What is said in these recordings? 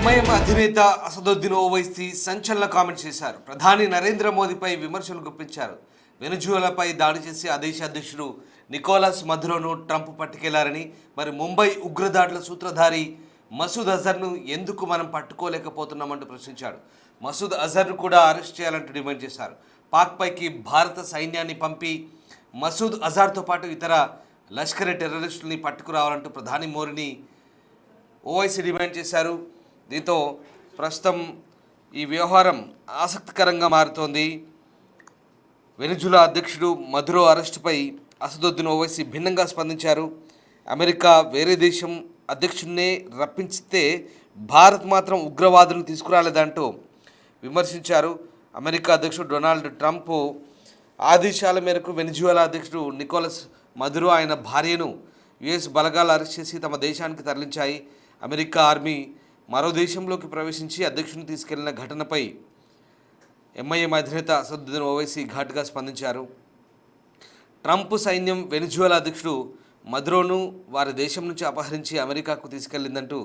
MIM అధినేత అసదుద్దీన్ ఓవైసీ సంచలన comments చేశారు. ప్రధాని నరేంద్ర మోదీపై విమర్శలు గుప్పించారు. వెనుజులాపై దాడి చేసి ఆ దేశ అధ్యక్షుడు నికోలస్ మదురోను ట్రంప్ పట్టుకెళ్లారని, మరి ముంబై ఉగ్రదాడుల సూత్రధారి మసూద్ అజర్ను ఎందుకు మనం పట్టుకోలేకపోతున్నామంటూ ప్రశ్నించాడు. మసూద్ అజర్ను కూడా అరెస్ట్ చేయాలంటూ డిమాండ్ చేశారు. పాక్పైకి భారత సైన్యాన్ని పంపి మసూద్ అజర్తో పాటు ఇతర లష్కరే టెర్రరిస్టుల్ని పట్టుకురావాలంటూ ప్రధాని మోదీని ఓవైసీ డిమాండ్ చేశారు. దీంతో ప్రస్తుతం ఈ వ్యవహారం ఆసక్తికరంగా మారుతోంది. వెనిజులా అధ్యక్షుడు మదురో అరెస్టుపై అసదుద్దీన్ ఓవైసీ భిన్నంగా స్పందించారు. అమెరికా వేరే దేశం అధ్యక్షుడినే రప్పించితే భారత్ మాత్రం ఉగ్రవాదులను తీసుకురాలేదంటూ విమర్శించారు. అమెరికా అధ్యక్షుడు డొనాల్డ్ ట్రంప్ ఆదేశాల మేరకు వెనిజులా అధ్యక్షుడు నికోలస్ మదురో ఆయన భార్యను యుఎస్ బలగాలు అరెస్ట్ చేసి తమ దేశానికి తరలించాయి. అమెరికా ఆర్మీ మరో దేశంలోకి ప్రవేశించి అధ్యక్షుడిని తీసుకెళ్లిన ఘటనపై ఎంఐఎం అధినేత అసదుద్దీన్ ఓవైసీ ఘాటుగా స్పందించారు. ట్రంప్ సైన్యం వెనిజులా అధ్యక్షుడు మదురోను వారి దేశం నుంచి అపహరించి అమెరికాకు తీసుకెళ్లిందంటూ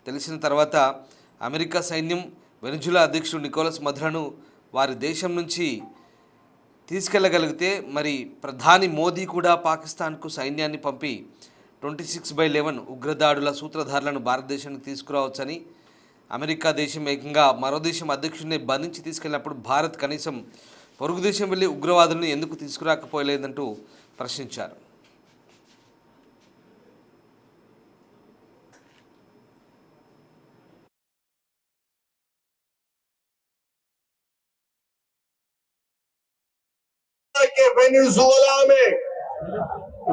తెలిసిన తర్వాత అమెరికా సైన్యం వెనిజులా అధ్యక్షుడు నికోలస్ మదురోను వారి దేశం నుంచి తీసుకెళ్లగలిగితే మరి ప్రధాని మోదీ కూడా పాకిస్తాన్కు సైన్యాన్ని పంపి 26/11 ఉగ్రదాడుల సూత్రధారులను భారతదేశానికి తీసుకురావచ్చని, అమెరికా దేశం ఏకంగా మరో దేశం అధ్యక్షుడిని బంధించి తీసుకెళ్ళినప్పుడు భారత్ కనీసం పొరుగు దేశం వెళ్ళి ఉగ్రవాదులను ఎందుకు తీసుకురాకపోలేదంటూ ప్రశ్నించారు.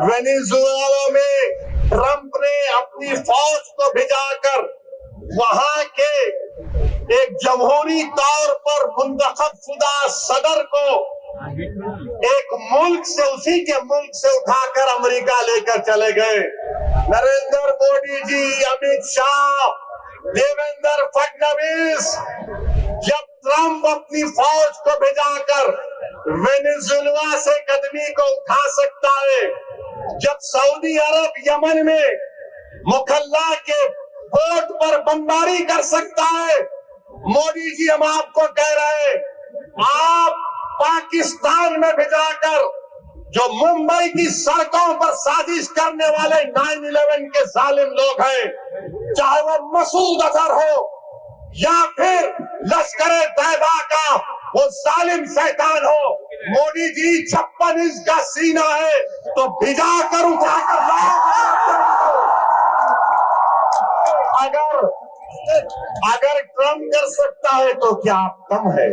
वेनेजुएला में ट्रंप ने अपनी फौज को भिजाकर वहां के एक जमहूरी तौर पर मुंतखब शुदा सदर को एक मुल्क से उसी के मुल्क से उठाकर अमेरिका लेकर चले गए। नरेंद्र मोदी जी, अमित शाह, देवेंद्र फडणवीस, जब ट्रंप अपनी फौज को भिजाकर वेनेजुएला से कदमी को उठा सकता है, जब सऊदी अरब यमन में मुखल्ला के पोर्ट पर बमबारी कर सकता है, मोदी जी हम आपको कह रहे हैं, आप पाकिस्तान में भिजाकर जो मुंबई की सड़कों पर साजिश करने वाले 9/11 के जालिम लोग हैं, चाहे वो मसूद अजहर हो या फिर लश्करे तैयबा का वो जालिम शैतान हो, मोदी जी 56 इंच का सीना है तो भिजा कर उठाकर अगर ट्रम्प कर सकता है तो क्या आप कम है?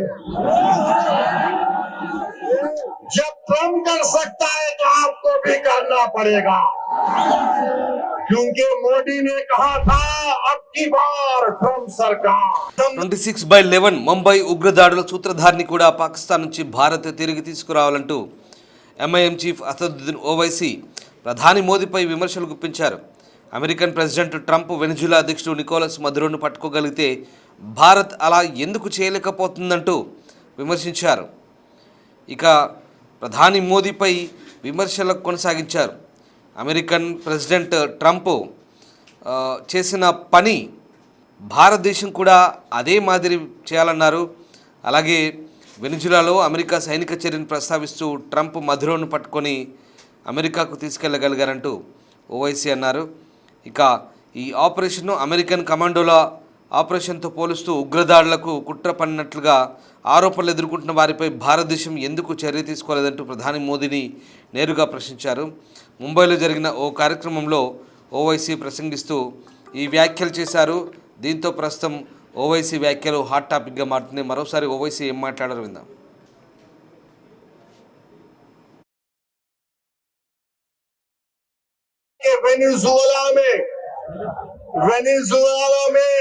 जब ट्रम्प कर सकता है तो आपको भी करना पड़ेगा, क्योंकि मोदी ने कहा था अब की बार ट्रम्प सरकार 26/11 ముంబై ఉగ్రదాడుల సూత్రధారిని కూడా పాకిస్తాన్ నుంచి భారత్ తిరిగి తీసుకురావాలంటూ ఎంఐఎం చీఫ్ అసదుద్దీన్ ఓవైసీ ప్రధాని మోదీపై విమర్శలు గుప్పించారు. అమెరికన్ ప్రెసిడెంట్ ట్రంప్ వెనిజులా అధ్యక్షుడు నికోలస్ మదురోను పట్టుకోగలిగితే భారత్ అలా ఎందుకు చేయలేకపోతుందంటూ విమర్శించారు. ఇక ప్రధాని మోదీపై విమర్శలకు కొనసాగించారు. అమెరికన్ ప్రెసిడెంట్ ట్రంప్ చేసిన పని భారతదేశం కూడా అదే మాదిరి చేయాలన్నారు. అలాగే వెనిజులాలో అమెరికా సైనిక చర్యను ప్రస్తావిస్తూ ట్రంప్ మదురోను పట్టుకొని అమెరికాకు తీసుకెళ్లగలిగారంటూ ఓవైసీ అన్నారు. ఇక ఈ ఆపరేషన్ను అమెరికన్ కమాండోల ఆపరేషన్తో పోలుస్తూ ఉగ్రదాడులకు కుట్ర పడినట్లుగా ఆరోపణలు ఎదుర్కొంటున్న వారిపై భారతదేశం ఎందుకు చర్య తీసుకోలేదంటూ ప్రధాని మోదీని నేరుగా ప్రశ్నించారు. ముంబైలో జరిగిన ఓ కార్యక్రమంలో ఓవైసీ ప్రసంగిస్తూ ఈ వ్యాఖ్యలు చేశారు. దీంతో ప్రస్తుతం ఓవైసీ వ్యాఖ్యలు హాట్ టాపిక్గా మారుతున్నాయి. మరోసారి ఓవైసీ ఏం మాట్లాడారో విందాం. वेनेजुएला में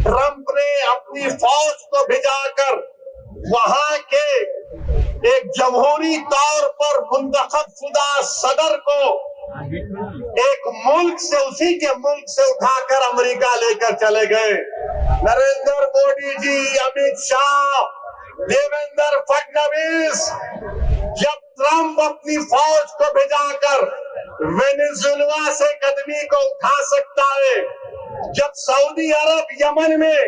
ट्रंप ने अपनी फौज को भिजाकर वहां के एक जमहूरी तौर पर मुंतखब शुदा सदर को एक मुल्क से उसी के मुल्क से उठाकर अमेरिका लेकर चले गए। नरेंद्र मोदी जी, अमित शाह, देवेंद्र फडणवीस, जब ट्रंप अपनी फौज को भिजाकर वेनेजुएला से कदमी को उठा सकता है, जब सऊदी अरब यमन में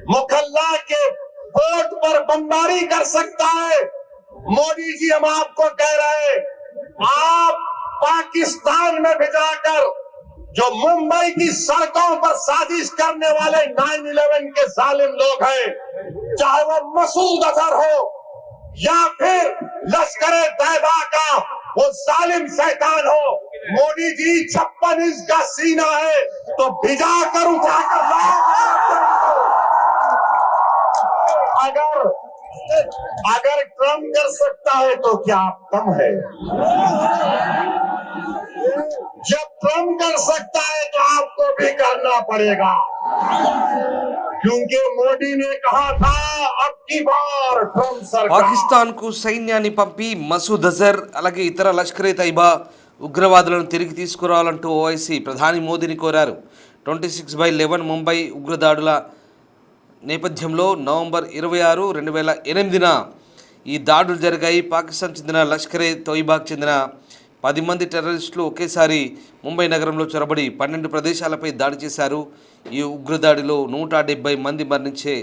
मुखल्ला के पोर्ट पर बमबारी कर सकता है, मोदी जी हम आपको कह रहे हैं, आप पाकिस्तान में भिजाकर जो मुंबई की सड़कों पर साजिश करने वाले 9/11 के जालिम लोग हैं, चाहे वो मसूद अजहर हो या फिर लश्कर-ए तैयबा का वो जालिम शैतान हो, मोदी जी 56 इंच का सीना है तो भिजा कर उठाकर लाओ। अगर ट्रम्प कर सकता है तो क्या आप कम है? जब ट्रम्प कर सकता है तो आपको भी करना पड़ेगा, क्योंकि मोदी ने कहा था अब की बार ट्रम्प सरकार పాకిస్తాన్కు సైన్యాన్ని పంపి మసూద్ అజర్ అలాగే ఇతర లష్కరే తైబా ఉగ్రవాదులను తిరిగి తీసుకురావాలంటూ ఓవైసీ ప్రధాని మోదీని కోరారు. 26/11 ముంబై ఉగ్రదాడుల నేపథ్యంలో నవంబర్ 26, 2008న ఈ దాడులు జరిగాయి. పాకిస్తాన్ చెందిన లష్కరే తోయిబాకు చెందిన 10 మంది టెర్రరిస్టులు ఒకేసారి ముంబై నగరంలో చొరబడి 12 ప్రదేశాలపై దాడి చేశారు. ఈ ఉగ్రదాడిలో 170 మంది మరణించే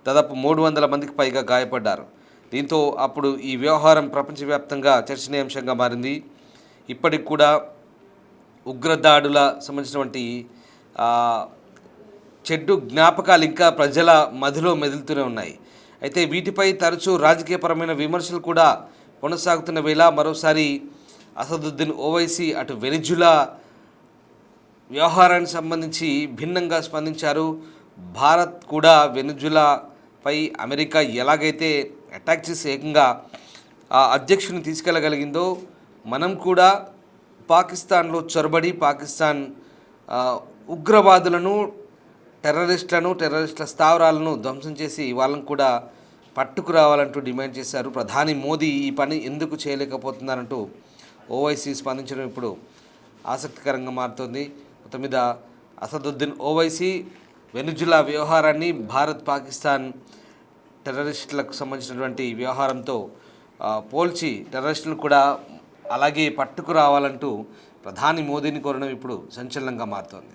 దాదాపు 300 మందికి పైగా గాయపడ్డారు. దీంతో అప్పుడు ఈ వ్యవహారం ప్రపంచవ్యాప్తంగా చర్చనీయాంశంగా మారింది. ఇప్పటికి కూడా ఉగ్రదాడుల సంబంధించినటువంటి చెడ్డు జ్ఞాపకాలు ఇంకా ప్రజల మదిలో మెదులుతూనే ఉన్నాయి. అయితే వీటిపై తరచూ రాజకీయపరమైన విమర్శలు కూడా కొనసాగుతున్న వేళ మరోసారి అసదుద్దీన్ ఓవైసీ అటు వెనిజులా వ్యవహారానికి సంబంధించి భిన్నంగా స్పందించారు. భారత్ కూడా వెనిజులాపై అమెరికా ఎలాగైతే అటాక్ చేసి ఏకంగా ఆ అధ్యక్షుని తీసుకెళ్ళగలిగిందో మనం కూడా పాకిస్తాన్లో చొరబడి పాకిస్తాన్ ఉగ్రవాదులను టెర్రరిస్టుల స్థావరాలను ధ్వంసం చేసి వాళ్ళను కూడా పట్టుకురావాలంటూ డిమాండ్ చేశారు. ప్రధాని మోదీ ఈ పని ఎందుకు చేయలేకపోతున్నారంటూ ఓవైసీ స్పందించడం ఇప్పుడు ఆసక్తికరంగా మారుతోంది. మొత్తం మీద అసదుద్దీన్ ఓవైసీ వెనిజులా వ్యవహారాన్ని భారత్ పాకిస్తాన్ టెర్రరిస్టులకు సంబంధించినటువంటి వ్యవహారంతో పోల్చి టెర్రరిస్టులను కూడా అలాగే పట్టుకురావాలంటూ ప్రధాని మోదీని కోరడం ఇప్పుడు సంచలనంగా మారుతోంది.